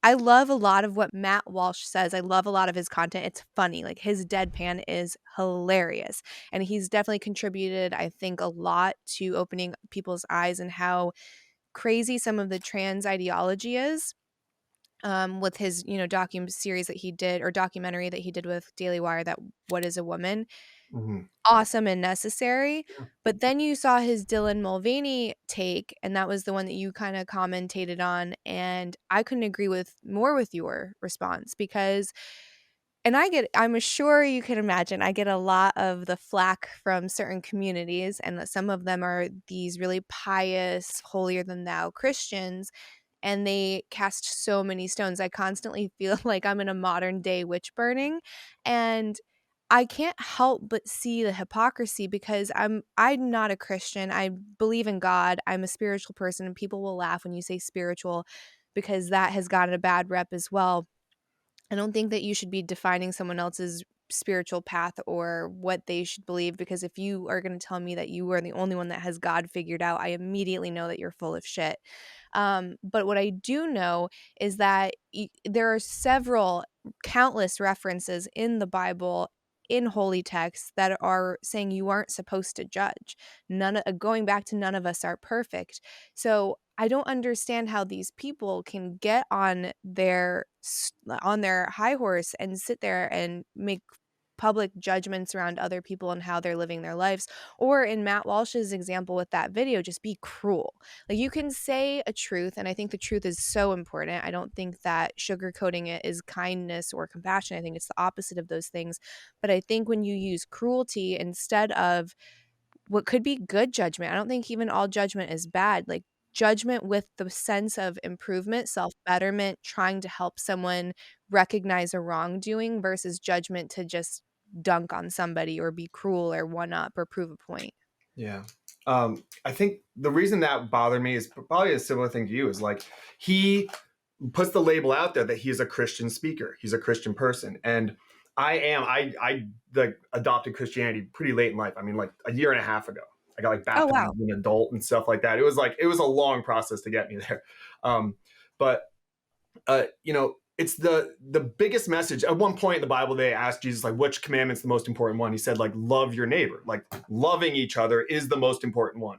I love a lot of what Matt Walsh says. I love a lot of his content. It's funny. Like, his deadpan is hilarious. And he's definitely contributed, I think, a lot to opening people's eyes and how crazy some of the trans ideology is. With his, series that he did, or documentary that he did with Daily Wire, that What is a Woman? Mhm. Awesome and necessary. Yeah. But then you saw his Dylan Mulvaney take, and that was the one that you kind of commentated on, and I couldn't agree more with your response, because I'm sure you can imagine, I get a lot of the flack from certain communities, and that some of them are these really pious, holier than thou Christians, and they cast so many stones. I constantly feel like I'm in a modern day witch burning, and I can't help but see the hypocrisy, because I'm not a Christian. I believe in God. I'm a spiritual person, and people will laugh when you say spiritual, because that has gotten a bad rep as well. I don't think that you should be defining someone else's spiritual path or what they should believe, because if you are going to tell me that you are the only one that has God figured out, I immediately know that you're full of shit. But what I do know is that there are countless references in the Bible, in holy texts, that are saying you aren't supposed to judge. Going back to none of us are perfect. So I don't understand how these people can get on their high horse and sit there and make public judgments around other people and how they're living their lives, or in Matt Walsh's example with that video, just be cruel. Like, you can say a truth, and I think the truth is so important. I don't think that sugarcoating it is kindness or compassion. I think it's the opposite of those things. But I think when you use cruelty instead of what could be good judgment. I don't think even all judgment is bad. Like, judgment with the sense of improvement, self-betterment, trying to help someone recognize a wrongdoing, versus judgment to just dunk on somebody or be cruel or one up or prove a point. Yeah. I think the reason that bothered me is probably a similar thing to you, is like, he puts the label out there that he's a Christian speaker. He's a Christian person. And I like adopted Christianity pretty late in life. I mean, like a year and a half ago, I got like Oh, baptized wow. as an adult and stuff like that. It was a long process to get me there. But it's the biggest message. At one point in the Bible, they asked Jesus, like, which commandment's the most important one? He said, like, love your neighbor. Like, loving each other is the most important one.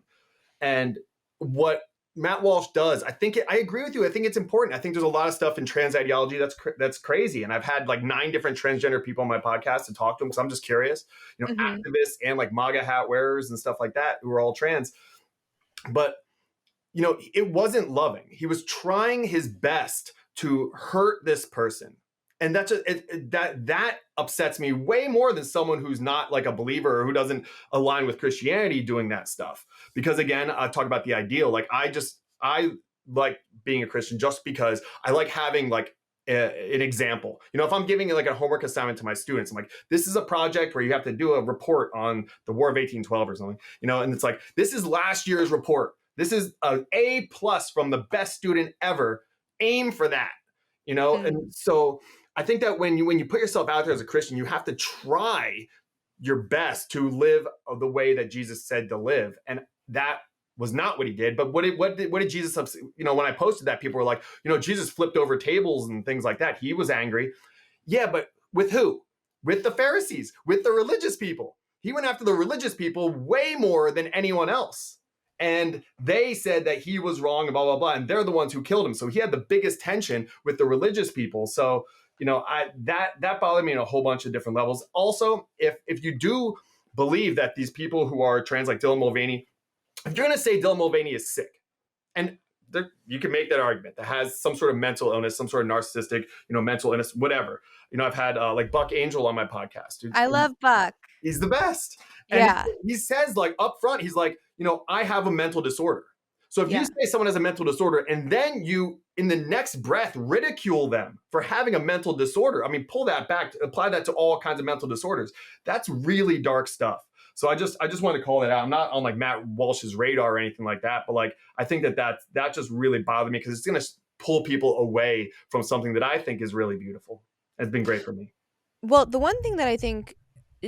And what Matt Walsh does, I agree with you. I think it's important. I think there's a lot of stuff in trans ideology that's crazy. And I've had like 9 different transgender people on my podcast to talk to them, because I'm just curious, Mhm. activists and like MAGA hat wearers and stuff like that who are all trans. But it wasn't loving. He was trying his best to hurt this person. And that upsets me way more than someone who's not like a believer or who doesn't align with Christianity doing that stuff. Because again, I talk about the ideal. Like, I like being a Christian just because I like having like an example. If I'm giving like a homework assignment to my students, I'm like, this is a project where you have to do a report on the War of 1812 or something, and it's like, this is last year's report. This is an A plus from the best student ever. Aim for that, Mm. And so I think that when you put yourself out there as a Christian, you have to try your best to live the way that Jesus said to live, and that was not what he did. But what did Jesus? When I posted that, people were like, Jesus flipped over tables and things like that. He was angry. Yeah, but with who? With the Pharisees, with the religious people. He went after the religious people way more than anyone else. And they said that he was wrong and blah, blah, blah. And they're the ones who killed him. So he had the biggest tension with the religious people. So, that bothered me in a whole bunch of different levels. Also, if you do believe that these people who are trans, like Dylan Mulvaney, if you're going to say Dylan Mulvaney is sick, and you can make that argument, that has some sort of mental illness, some sort of narcissistic, mental illness, whatever. I've had like Buck Angel on my podcast. Dude, I love Buck. he's the best. And Yeah. he says, like, up front, he's like, I have a mental disorder. So if you Yeah. say someone has a mental disorder and then you, in the next breath, ridicule them for having a mental disorder, I mean, pull that back, apply that to all kinds of mental disorders. That's really dark stuff. So I just want to call that out. I'm not on like Matt Walsh's radar or anything like that, but like, I think that just really bothered me, because it's going to pull people away from something that I think is really beautiful. It's been great for me. Well, the one thing that I think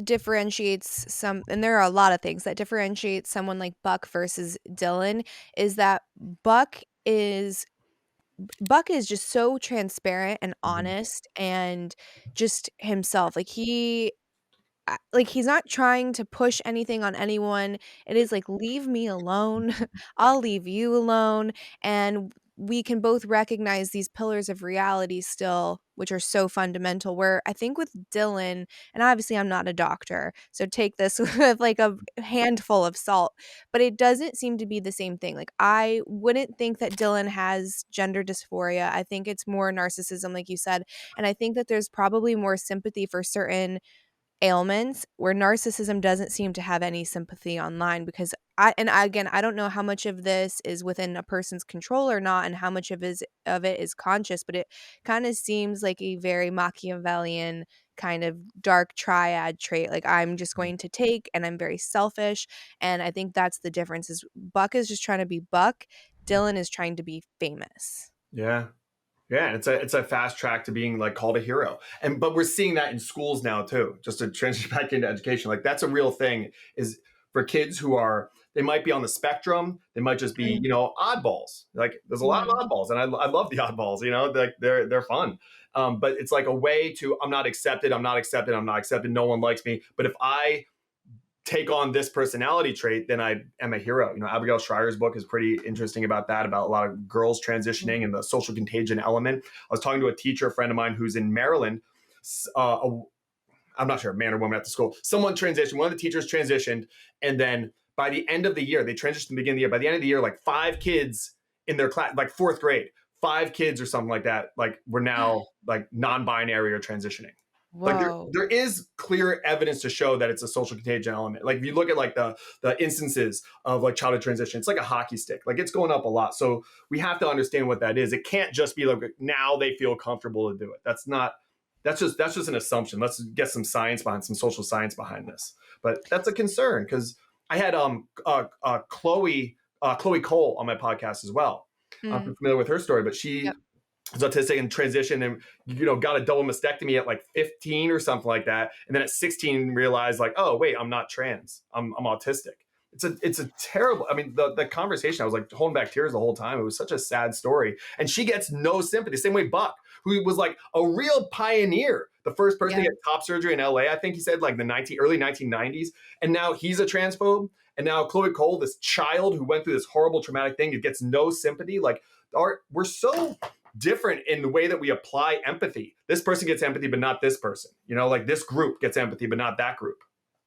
differentiates and there are a lot of things that differentiate someone like Buck versus Dylan, is that Buck is Buck is just so transparent and Mhm. honest and just himself. Like, he's not trying to push anything on anyone. It is like, "Leave me alone. I'll leave you alone," and we can both recognize these pillars of reality still, which are so fundamental, where I think with Dylan, and obviously I'm not a doctor, so take this with, like, a handful of salt, but it doesn't seem to be the same thing. Like, I wouldn't think that Dylan has gender dysphoria. I think it's more narcissism, like you said, and I think that there's probably more sympathy for certain ailments where narcissism doesn't seem to have any sympathy online because again, I don't know how much of this is within a person's control or not and how much of it is conscious, but it kind of seems like a very Machiavellian kind of dark triad trait. Like, I'm just going to take and I'm very selfish, and I think that's the difference is Buck is just trying to be Buck, Dylan is trying to be famous. Yeah. Yeah, and it's a fast track to being like called a hero. And but we're seeing that in schools now too. Just to transition back into education, like that's a real thing. Is for kids who are they might be on the spectrum, they might just be oddballs. Like there's a lot Mhm. of oddballs, and I love the oddballs. Like they're fun. But it's like a way to I'm not accepted, I'm not accepted, I'm not accepted. No one likes me. But if I take on this personality trait, then I am a hero. Abigail Schreier's book is pretty interesting about that, about a lot of girls transitioning and the social contagion element. I was talking to a teacher, a friend of mine who's in Maryland. I'm not sure, man or woman at the school. Someone transitioned, one of the teachers transitioned, and then by the end of the year, they transitioned at the beginning of the year. By the end of the year, like 5 kids in their class, like fourth grade, 5 kids or something like that, like were now like non-binary or transitioning. Like Whoa. there is clear evidence to show that it's a social contagion element. Like if you look at like the instances of like childhood transition, it's like a hockey stick. Like it's going up a lot. So we have to understand what that is. It can't just be like now they feel comfortable to do it. That's just an assumption. Let's get some science behind some social science behind this. But that's a concern because I had Chloe Cole on my podcast as well. I'm Mm. familiar with her story, but she Yep. was autistic and transitioned and got a double mastectomy at like 15 or something like that, and then at 16 realized like, oh wait, I'm not trans, I'm autistic. It's a terrible. I mean, the conversation, I was like holding back tears the whole time. It was such a sad story, and she gets no sympathy. Same way Buck, who was like a real pioneer, the first person to Yeah. get top surgery in LA. I think he said like early 1990s, and now he's a transphobe. And now Chloe Cole, this child who went through this horrible traumatic thing, it gets no sympathy. Like, we're so different in the way that we apply empathy. This person gets empathy, but not this person. Like this group gets empathy, but not that group.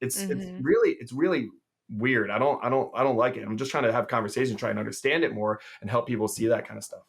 Mhm. It's really weird. I don't like it. I'm just trying to have conversations, try and understand it more, and help people see that kind of stuff.